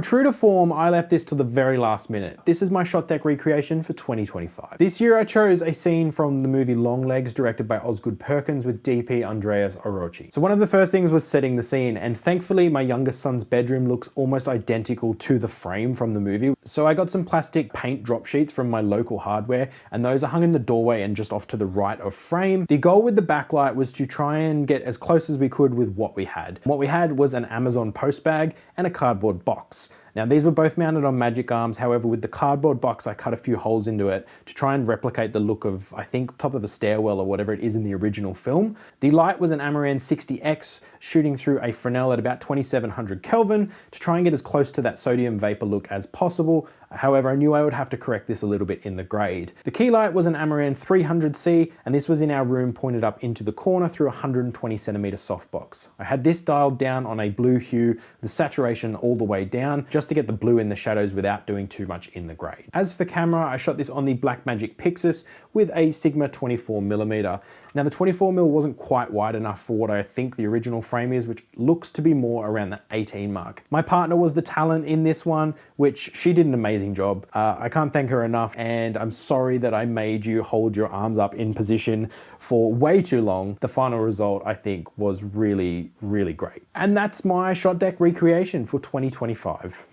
True to form, I left this to the very last minute. This is my Shotdeck recreation for 2025. This year I chose a scene from the movie Longlegs, directed by Osgood Perkins with DP Andres Arochi. So one of the first things was setting the scene, and thankfully my youngest son's bedroom looks almost identical to the frame from the movie. So I got some plastic paint drop sheets from my local hardware, and those are hung in the doorway and just off to the right of frame. The goal with the backlight was to try and get as close as we could with what we had. What we had was an Amazon post bag and a cardboard box. Now these were both mounted on magic arms, however with the cardboard box I cut a few holes into it to try and replicate the look of, I think, top of a stairwell or whatever it is in the original film. The light was an Amaran 60X shooting through a Fresnel at about 2700 Kelvin to try and get as close to that sodium vapor look as possible. However, I knew I would have to correct this a little bit in the grade. The key light was an Amaran 300C, and this was in our room pointed up into the corner through a 120 centimeter softbox. I had this dialed down on a blue hue, the saturation all the way down, just to get the blue in the shadows without doing too much in the grade. As for camera, I shot this on the Blackmagic Pyxis with a Sigma 24mm. Now the 24mm wasn't quite wide enough for what I think the original frame is, which looks to be more around the 18 mark. My partner was the talent in this one, which she did an amazing job. I can't thank her enough, and I'm sorry that I made you hold your arms up in position for way too long. The final result, I think, was really, really great. And that's my Shotdeck recreation for 2025.